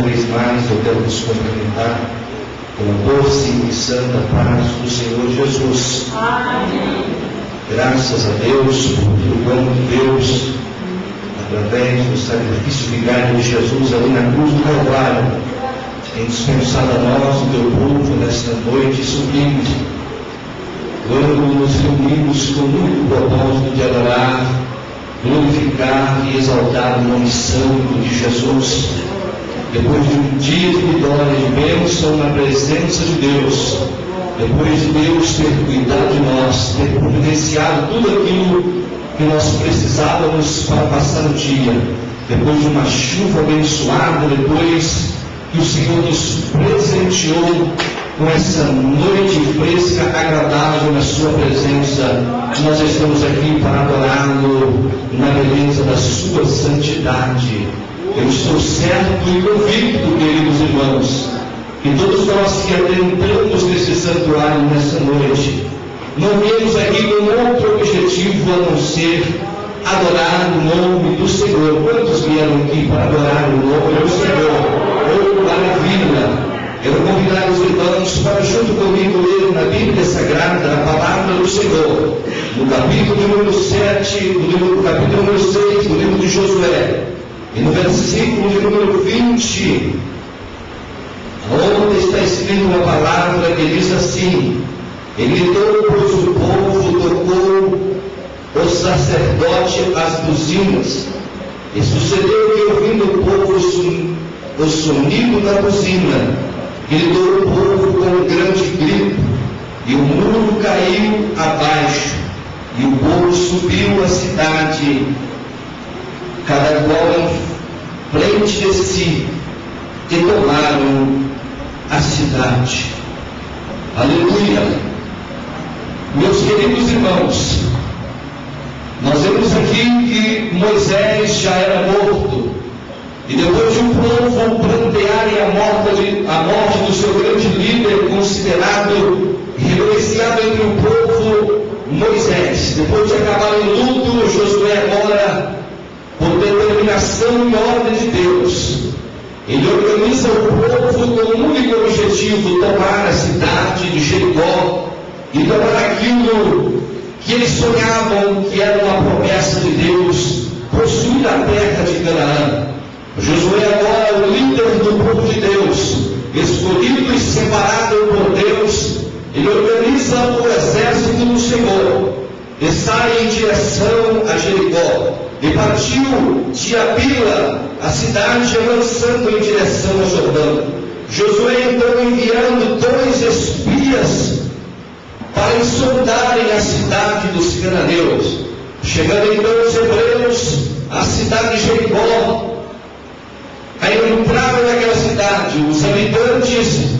vez mais eu quero nos cumprimentar com a doce e santa paz do Senhor Jesus. Amém. Graças a Deus, porque o dom de Deus, através do sacrifício vigário de Jesus ali na cruz do Calvário, tem dispensado a nós, o teu povo, nesta noite sublime, quando nos reunimos com o único propósito de adorar, glorificar e exaltar o nome santo de Jesus. Depois de um dia de vitória, de bênção na presença de Deus, depois de Deus ter cuidado de nós, ter providenciado tudo aquilo que nós precisávamos para passar o dia, depois de uma chuva abençoada, depois que o Senhor nos presenteou com essa noite fresca, agradável na sua presença, nós estamos aqui para adorá-lo na beleza da sua santidade. Eu estou certo e convicto, queridos irmãos, que todos nós que adentramos nesse santuário nessa noite, não viemos aqui com outro objetivo a não ser adorar o nome do Senhor. Quantos vieram aqui para adorar o nome do Senhor? Oh, maravilha! Eu vou convidar os irmãos para junto comigo ler na Bíblia Sagrada a palavra do Senhor, no capítulo número 7, no capítulo número 6, do livro de Josué, e no versículo de número 20, onde está escrito uma palavra que diz assim: e gritou, pois o povo tocou o sacerdote as buzinas, e sucedeu que, ouvindo o povo o sonido da buzina, gritou o povo com um grande grito, e o muro caiu abaixo, e o povo subiu a cidade, cada qual em frente de si, e tomaram a cidade. Aleluia! Meus queridos irmãos, nós vemos aqui que Moisés já era morto, e depois de um povo prantearem a morte do seu grande líder, considerado e reverenciado entre o povo, Moisés, depois de acabar em luto, Josué agora, por determinação e ordem de Deus, ele organiza o povo com um único objetivo: tomar a cidade de Jericó e tomar aquilo que eles sonhavam que era uma promessa de Deus, possuir a terra de Canaã. Josué agora, o líder do povo de Deus, escolhido e separado por Deus, ele organiza o exército do Senhor e sai em direção a Jericó, e partiu de Abila, a cidade, avançando em direção a Jordão. Josué então enviando 2 espias para sondarem a cidade dos cananeus. Chegando então os hebreus à cidade de Jericó, a entrada naquela cidade, os habitantes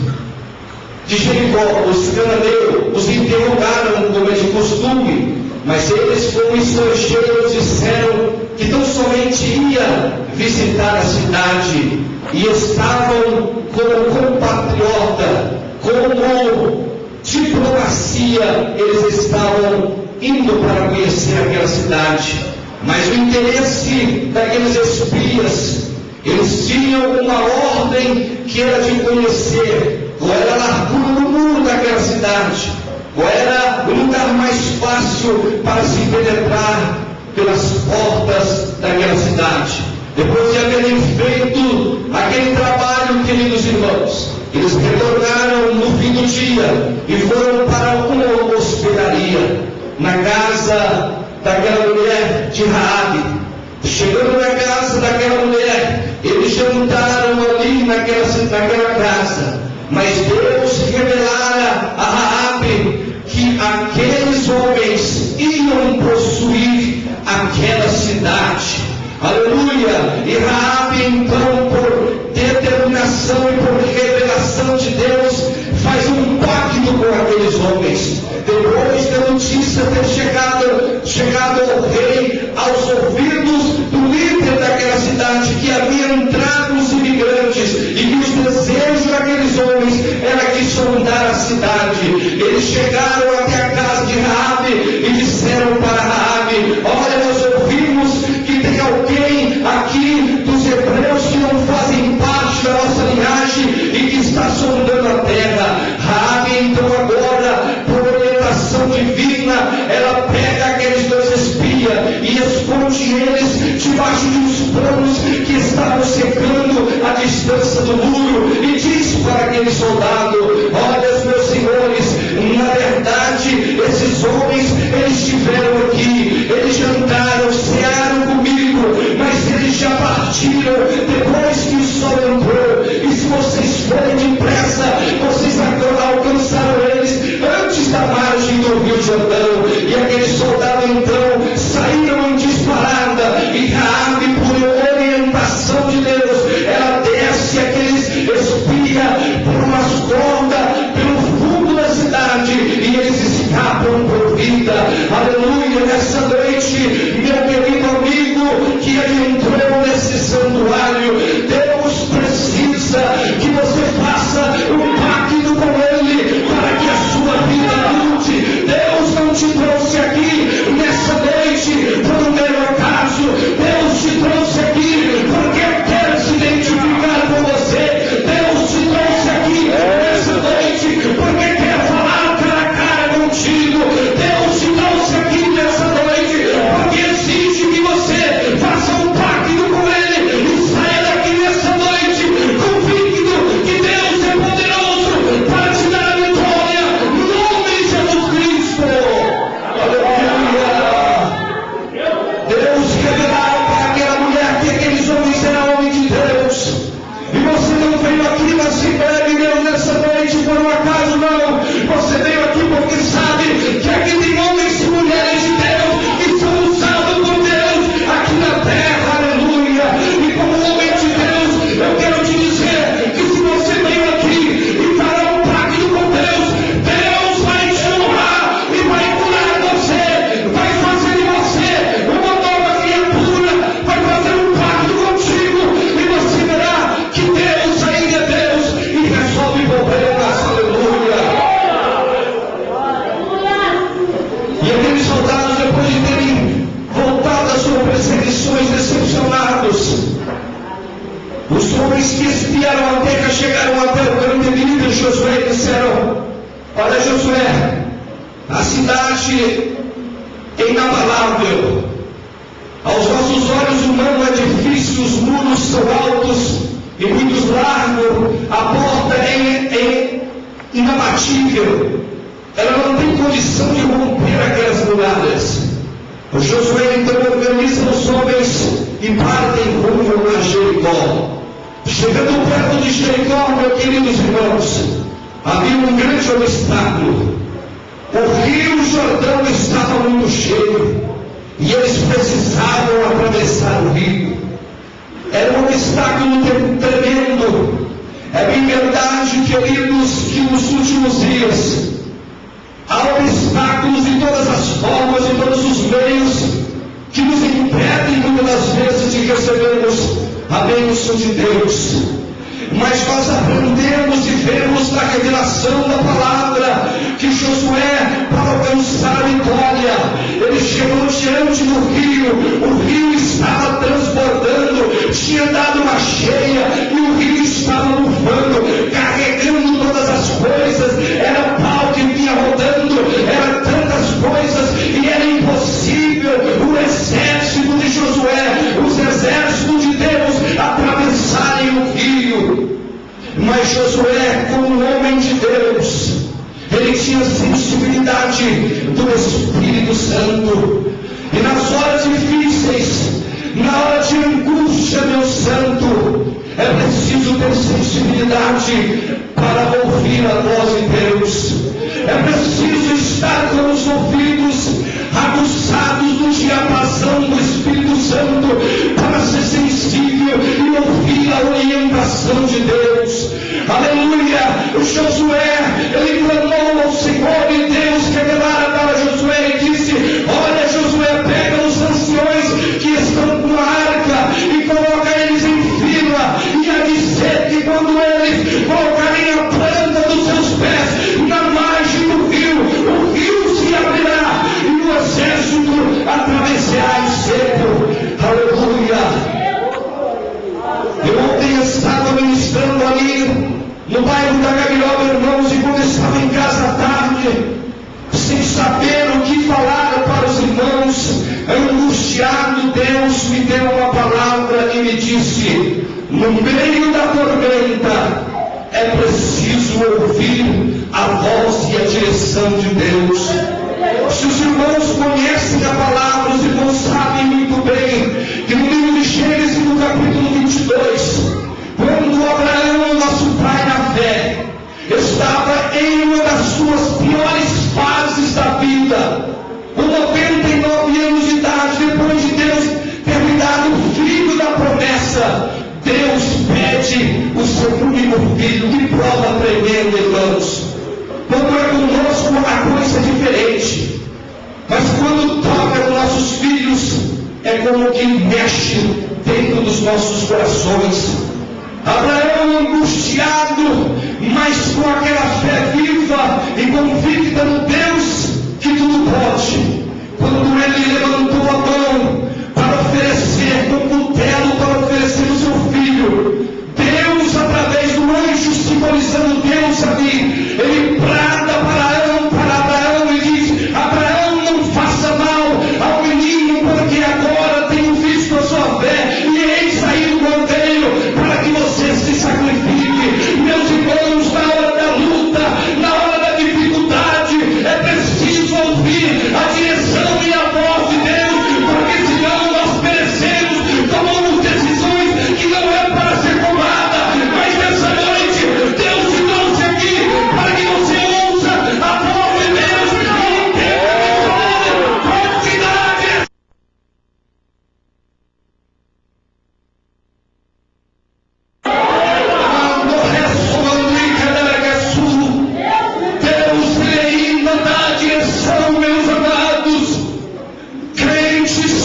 de Jericó, os cananeus, os interrogaram como é de costume, mas eles, como estrangeiros, disseram que tão somente ia visitar a cidade e estavam como compatriota, como diplomacia, eles estavam indo para conhecer aquela cidade. Mas o interesse daqueles espias, eles tinham uma ordem que era de conhecer qual era a largura do muro daquela cidade, qual era o lugar mais fácil para se penetrar pelas portas daquela cidade. Depois de haverem feito aquele trabalho, queridos irmãos, eles retornaram no fim do dia e foram para uma hospedaria na casa daquela mulher de Raabe. Chegando na casa daquela mulher, eles jantaram ali naquela casa, mas Deus revelara a Raabe que aqueles homens iam possuir aquela cidade. Aleluia! E Raabe então, por determinação e por revelação de Deus, faz um pacto com aqueles homens. Depois da notícia ter chegado ao rei, aos ouvidos do líder daquela cidade, que havia entrado os imigrantes e que os desejos daqueles homens era de sondar a cidade, eles chegaram até a casa de Raabe e disseram para Raabe: olha, nós ouvimos que tem alguém aqui dos hebreus que não fazem parte da nossa secando a distância do muro, e diz para aquele soldado: olha, meus senhores, na verdade, esses homens, eles estiveram aqui, eles jantaram, cearam comigo, mas eles já partiram depois que o sol entrou, e se vocês forem depressa, vocês alcançaram eles antes da margem do Rio Jordão. E aquele soldado então saíram em disparada, e Raabe, por orientação de Deus, ela desce aqueles espia por umas cordas pelo fundo da cidade, e eles escapam por vida. Aleluia! Nessa noite, meu querido amigo que entrou nesse santuário, Deus precisa que você faça um pacto com Ele para que a sua vida mude. Deus não te trouxe aqui nessa noite por um mero acaso. Deus te trouxe aqui porque quer se identificar com você. Deus te trouxe aqui nessa noite porque quer falar cara a cara contigo. Deus te trouxe aqui nessa noite porque exige que você faça um pacto com Ele e saia daqui nessa noite convicto que Deus é poderoso para te dar a vitória no nome de Jesus Cristo. Aleluia! Deus revelava para aquela mulher que aqueles homens eram homens de Deus. E você não veio aqui na Assembleia de Deus nessa noite por um acaso, não. Você veio aqui porque sabe que aqui tem homens e mulheres de Deus que são usados por Deus aqui na terra. Aleluia! E como homem de Deus, eu quero te dizer que se você veio aqui e fará um pacto com Deus, Deus vai te honrar e vai curar você, vai fazer de você uma nova criatura, vai fazer um pacto contigo, e você verá que Deus ainda é Deus e resolve problemas. Aleluia! E aqueles soldados, depois de terem voltado das suas perseguições decepcionados, os homens que espiaram a terra chegaram até o grande líder Josué e disseram: olha, Josué, a cidade é inabalável. Aos nossos olhos humanos é difícil, os muros são altos e muito largos, a porta é inabatível. Ela não tem condição de romper aquelas muralhas. O Josué então organiza os homens e partem rumo a Jericó. Chegando perto de Jericó, meus queridos irmãos, havia um grande obstáculo. O rio Jordão estava muito cheio e eles precisavam atravessar o rio. Era um obstáculo tremendo. É bem verdade, queridos, que nos últimos dias há obstáculos de todas as formas e todos os meios que nos impedem muitas das vezes de recebermos a bênção de Deus. Mas nós aprendemos e vemos na revelação da palavra que Josué, para alcançar a vitória, ele chegou diante do rio, o rio estava transbordando, tinha dado uma cheia e o rio estava bufando, carregando todas as coisas, era pau que vinha rodando, era tantas coisas, e era impossível o exército de Josué, os exércitos de Deus atravessarem o rio. Mas Josué, como homem de Deus, ele tinha sensibilidade do Espírito Santo. E nas horas difíceis, na hora de angústia, meu santo, é preciso ter sensibilidade para ouvir a voz de Deus. É preciso estar com os ouvidos aguçados no diapasão do Espírito Santo para ser sensível e ouvir a orientação de Deus. Aleluia! O Josué, ele clamou ao Senhor e Deus revelara para Josué e disse: olha, Josué, pega os anciões que estão com a arca e coloca eles em fila, e há de ser que quando eles colocarem a planta dos seus pés na margem do rio, o rio se abrirá e o exército atravessará em seco. Aleluia! Eu ontem estava ministrando ali no bairro da Gabiroba, irmãos, e quando estava em casa à tarde, sem saber o que falar para os irmãos, angustiado, Deus me deu uma palavra e me disse: No meio da tormenta, é preciso ouvir a voz e a direção de Deus. Se os irmãos conhecem a palavra, os irmãos sabem muito bem que no livro de Gênesis, no capítulo 22, quando Abraão, nosso pai na fé, estava em uma das suas piores fases da vida, com 99 anos de idade, depois de Deus ter me dado o filho da promessa, Deus pede o seu único filho. Que prova tremenda, irmãos. Quando é conosco, a coisa é diferente. Mas quando toca nos nossos filhos, é como que mexe dentro dos nossos corações. Abraão angustiado, mas com aquela fé viva e convicta no Deus que tudo pode. Quando ele levantou a mão para oferecer, com cutelo para oferecer o seu filho, Deus, através do anjo, simbolizando Deus ali, ele brada para Abraão e diz: Abraão, não faça mal ao menino, porque agora tenho visto a sua fé, e eis aí o cordeiro, para que você se sacrifique. Meus irmãos, na hora da luta, na hora da dificuldade, é preciso ouvir a direção e a voz de Deus, porque senão nós perecemos, tomamos decisões que não é para ser tomada. Mas nessa noite, Deus te trouxe aqui para que você ouça a voz de Deus e entenda que quantidade. Deus ainda dá direção, meus amados. Crentes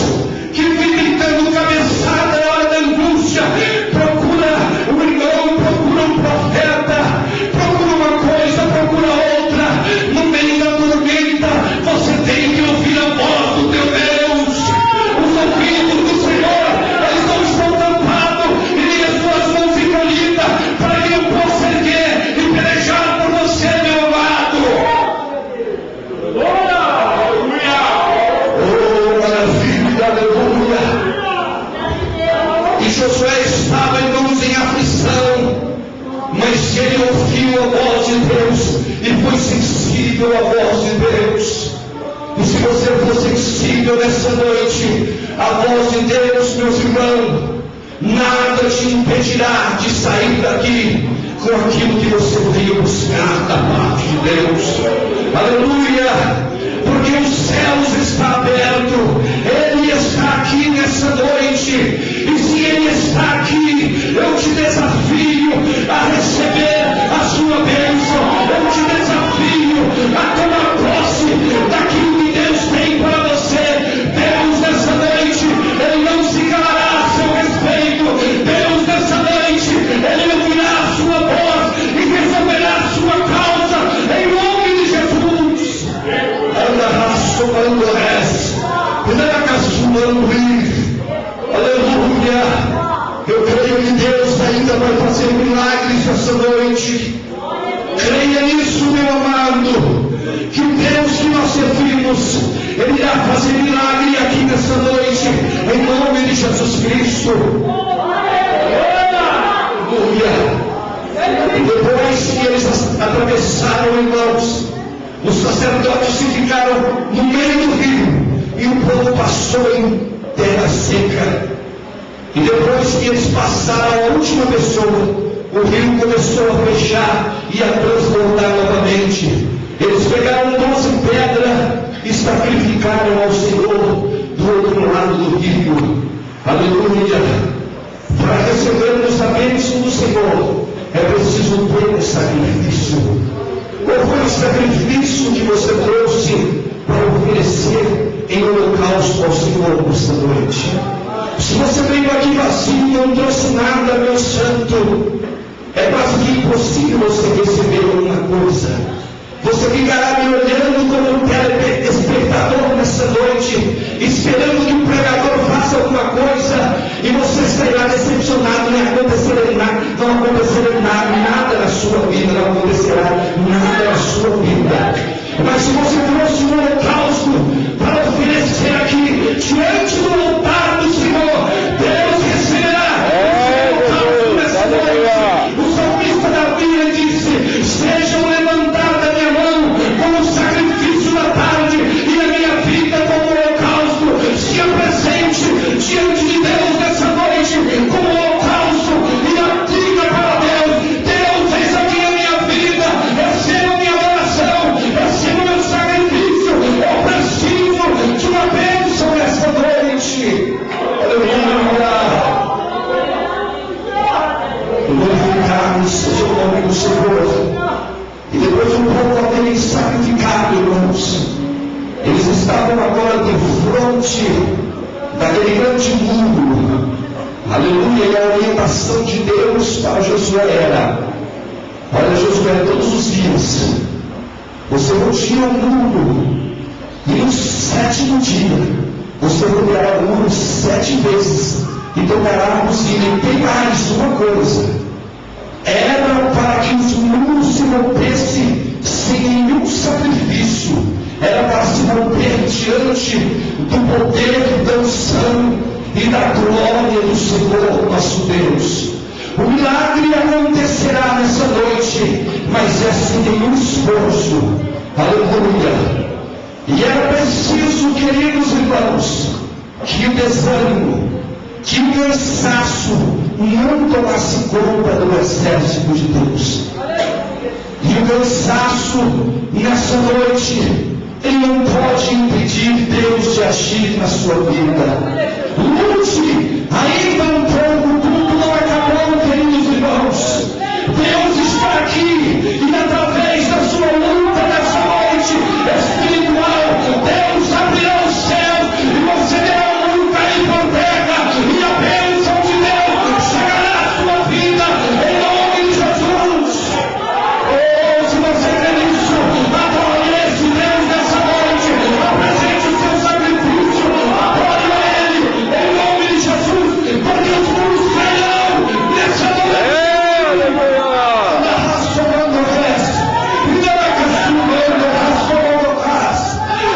que vivem dando cabeçada na hora da angústia, procura um irmão, procura um profeta, procura uma coisa, procura outra. No meio da tormenta, você tem que ouvir a voz do teu Deus. Os ouvidos do Senhor, eles não estão tampados, e nem as suas mãos encolhidas, para que eu possa erguer e pelejar por você, meu amado. Oh, maravilha, aleluia. E Josué estava, irmãos, em aflição, mas ele ouviu a voz de Deus e foi sensível à voz de Deus. E se você for sensível nessa noite à voz de Deus, meus irmãos, nada te impedirá de sair daqui com aquilo que você veio buscar da parte de Deus. Aleluia! Porque os céus estão abertos, Ele está aqui nessa noite, e se Ele está aqui, eu te desafio a receber a sua bênção, eu te desafio a tomar posse daquilo que Deus tem para você. Deus nessa noite, Ele não se calará a seu respeito. Deus nessa noite, Ele ouvirá a sua voz e resolverá a sua causa, em nome de Jesus. Aleluia. Eu creio que Deus ainda vai fazer milagres essa noite. Creia nisso, meu amado, que o Deus que nós servimos, Ele irá fazer milagre aqui nessa noite, em nome de Jesus Cristo. Aleluia. Depois que eles atravessaram, irmãos, os sacerdotes se ficaram no meio do rio, e o povo passou em terra seca. E depois que eles passaram a última pessoa, o rio começou a fechar e a transbordar novamente. Eles pegaram 12 pedras e sacrificaram ao Senhor do outro lado do rio. Aleluia! Para recebermos a bênção do Senhor, é preciso ter um sacrifício. Qual foi o sacrifício que você trouxe para oferecer em holocausto ao Senhor nesta noite? Se você veio aqui vazio e não trouxe nada, meu santo, é quase que impossível você receber alguma coisa. Você ficará me olhando como um telespectador nessa noite, esperando que o pregador faça alguma coisa, e você sairá decepcionado, não acontecerá nada na sua vida, não acontecerá nada na sua vida. Mas se você trouxe um holocausto para oferecer aqui diante do altar do Senhor, Deus receberá o seu holocausto. estavam agora de fronte daquele grande muro. Aleluia, e a orientação de Deus para Josué era: olha, Josué, todos os dias você rodeia o muro, e no 7º dia você rodeará o muro 7 vezes e tocará a buzina. E tem mais uma coisa: era para que os muros se rompessem sem nenhum sacrifício, era para se romper diante do poder da unção e da glória do Senhor nosso Deus. O milagre acontecerá nessa noite, mas é sem nenhum esforço. Aleluia. E era preciso, queridos irmãos, que o desânimo, que o cansaço não tomasse conta do exército de Deus. E o cansaço, nessa noite, ele não pode impedir Deus de agir na sua vida. Lute, ainda um pouco, tudo não acabou, queridos irmãos. Deus está aqui, e através da sua luta nessa noite espiritual, Deus abrirá o céu, e você verá o mundo cair por terra, e a bênção de Deus chegará à sua vida, em nome de Jesus. Oh, se você crê nisso, adore esse Deus nessa noite, apresente o seu sacrifício, adore a Ele, em nome de Jesus, porque os muros cairão nessa noite.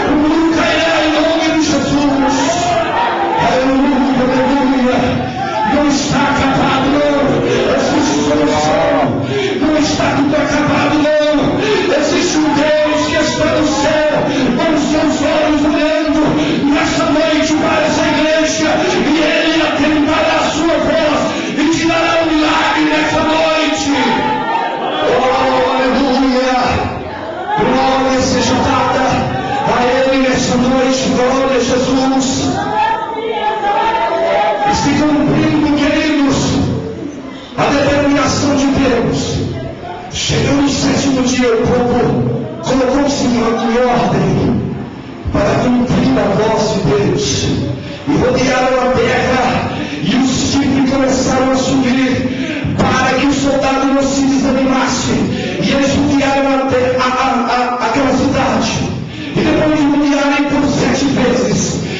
O mundo cairá em nome de Jesus. Aleluia, aleluia. Não está acabado, não. Existe solução. Não está tudo acabado, não. Existe um Deus que está no céu, com os seus olhos olhando nessa noite para essa igreja, e Ele atentará a sua voz e te dará um milagre nessa noite. Oh, aleluia. Glória seja dada a Ele nessa noite. Glória a Jesus. E se cumprindo, queridos, a determinação de Deus. Chegando no 7º dia, o povo colocou-se em ordem para cumprir a voz de Deus. E rodearam a terra, e os chifres começaram a subir, para que o soldado não se desanimasse. E eles rodearam aquela cidade. E depois de rodearem por 7 vezes,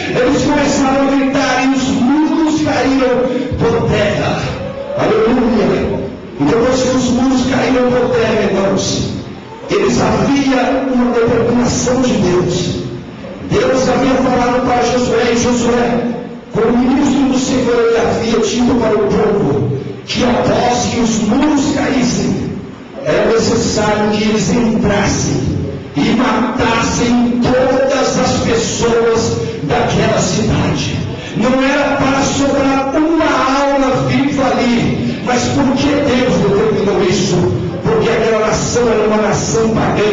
eles começaram a gritar, e os muros caíram por terra. Aleluia. E depois que os muros caíram por terra, irmãos, eles haviam uma determinação de Deus. Deus havia falado para Josué, e Josué, como ministro do Senhor, ele havia dito para o povo que após que os muros caíssem, era necessário que eles entrassem e matassem todas as pessoas daquela cidade. Não era para sobrar uma alma viva ali, mas porque Deus determinou isso? Porque aquela nação era uma nação pagã,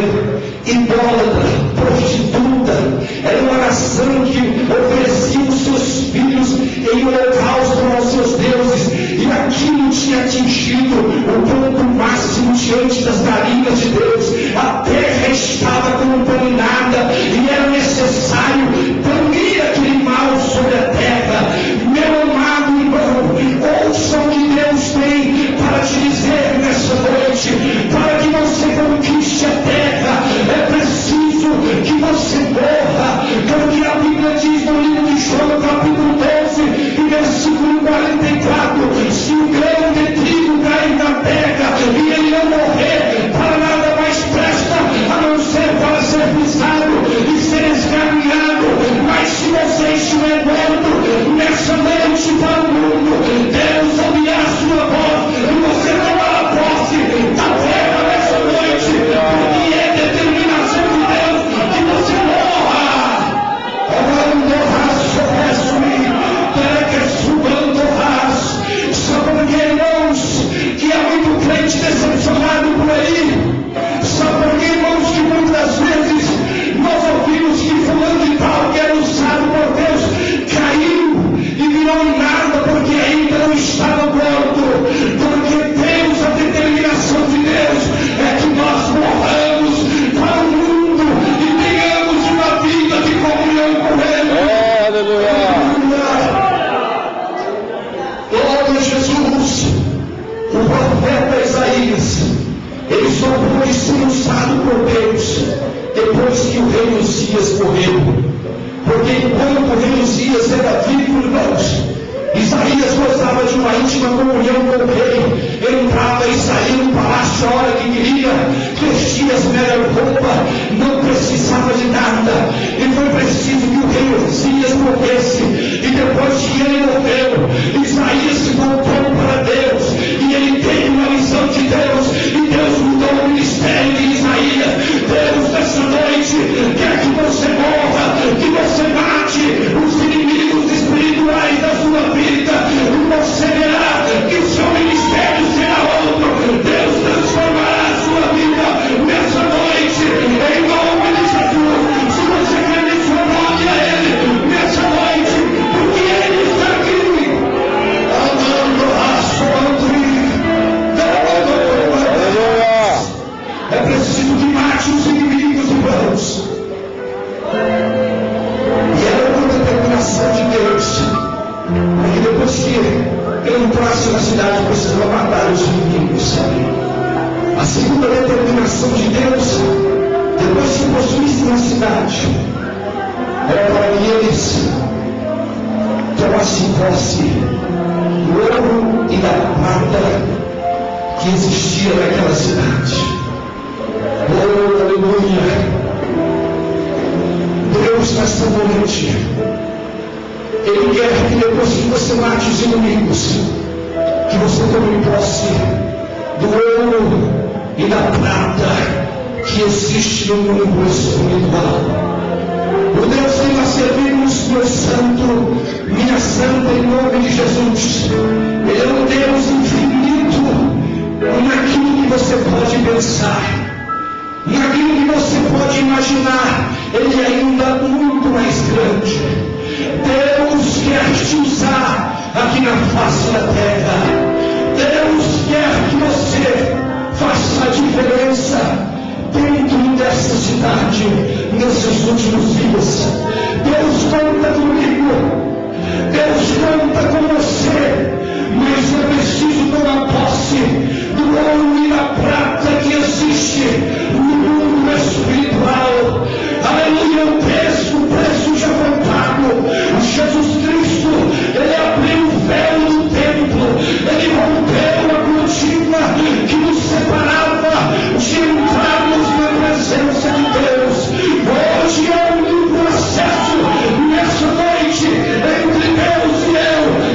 idólatra, prostituta. Era uma nação que oferecia os seus filhos em holocausto aos seus deuses, e aquilo tinha atingido o ponto máximo diante das narinas de Deus. A terra estava contaminada e era necessário banir aquele mal sobre a terra. Meu amado irmão, ouça o que Deus tem para te dizer nessa noite. Para que você conquiste a terra, é preciso que você morra, porque a Bíblia diz no livro de João, capítulo 12, e versículo 44, se o grão de trigo cair na terra e ele não morrer, para nada mais presta, a não ser para ser pisado e ser escarneado. Mas se você estiver morto nessa noite para o mundo, Deus ouvirá a sua voz e você tomará posse da terra nessa noite, porque é determinação de Deus que você morra. Sabe por que, irmãos, que há muito crente decepcionado por aí? Sabe por que, irmãos, que muitas vezes nós ouvimos que fulano e tal, que era usado por Deus, caiu e virou nada, porque ainda não estava morto? Porque Deus, a determinação de Deus é que nós morramos para o mundo e tenhamos uma vida de comunhão Glória a Jesus. O profeta Isaías, ele só pôde ser usado por Deus depois que o rei Uzias morreu. Porque enquanto o rei Uzias era vivo, irmãos, Isaías gozava de uma íntima comunhão com o rei. Entrava e saía no palácio a hora que queria, vestia as melhores roupas, não precisava de nada. E foi preciso que o rei Uzias morresse. E depois que ele morreu, Isaías se voltou para Deus. E ele teve uma visão de Deus. E Deus mudou o ministério de Isaías. Deus, nessa noite, quer que você morra, que você mate os inimigos espirituais da sua vida. E você verá que o seu ministério será outro. Deus transformará a sua vida nessa noite, em nome de Jesus. Se você quer mencionar a Ele nessa noite, porque Ele está aqui, amando a sua é preciso que mate os inimigos, irmãos. E era uma determinação de Deus. Porque depois que ele entrasse na cidade, precisava matar os inimigos. A segunda determinação de Deus, depois que possuíssem a cidade, era para que eles tomassem posse do ouro e da prata que existia naquela cidade. Oh, aleluia! Deus, nesta noite, Ele quer que depois que você mate os inimigos, que você tome posse do ouro e da prata que existe no mundo espiritual. O Deus que nós servimos, meu santo, minha santa, em nome de Jesus, Ele é um Deus infinito naquilo que você pode pensar, naquilo que você pode imaginar. Ele é ainda muito mais grande. Deus quer te usar aqui na face da terra. Deus quer que você faça a diferença dentro dessa cidade, nesses últimos dias. Deus conta comigo, Deus conta com você, mas é preciso tomar posse do ouro e da prata que existe no mundo espiritual. Aleluia, o preço já foi pago. Jesus Cristo, Ele abriu o véu do templo, Ele rompeu a cortina que nos separava de entrarmos na presença de Deus. Hoje é um livre acesso nessa noite entre Deus e eu.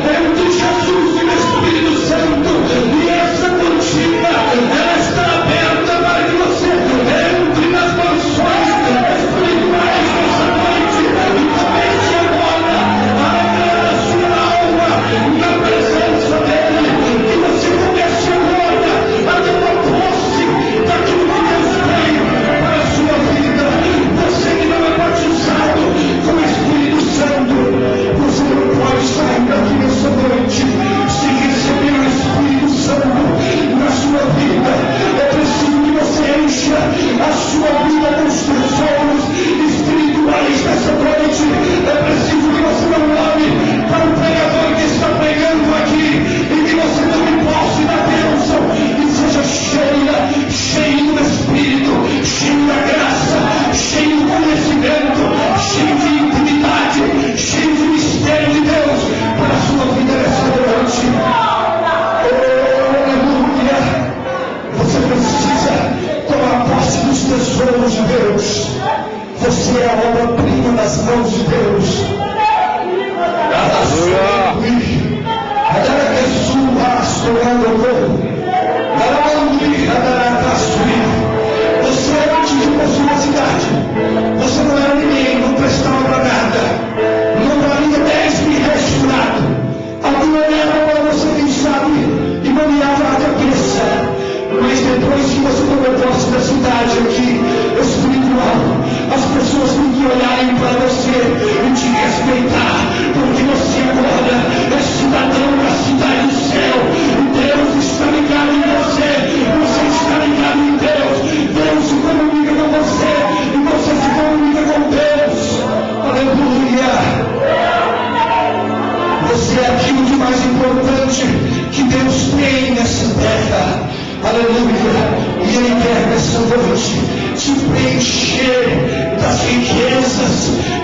aleluia. E Ele quer nessa noite te preencher das riquezas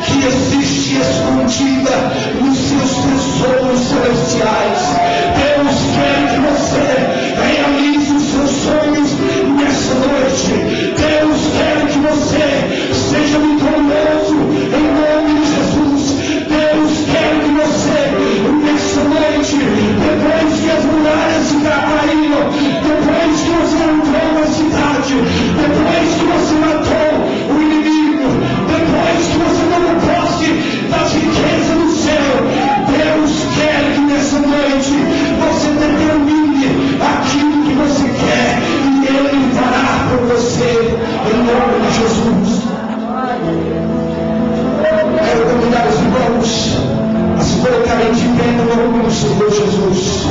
que existem escondida nos seus tesouros celestiais. Deus quer que você realize os seus sonhos nessa noite. Deus quer que você seja vitorioso em nome de Jesus. Deus quer que você nessa noite, depois que as muralhas se caíram, depois que você entrou na cidade, depois que você matou o inimigo, depois que você tomou posse das riquezas do céu, Deus quer que nessa noite você determine aquilo que você quer e Ele fará por você em nome de Jesus. Quero convidar os irmãos a se colocarem de pé no nome do Senhor Jesus.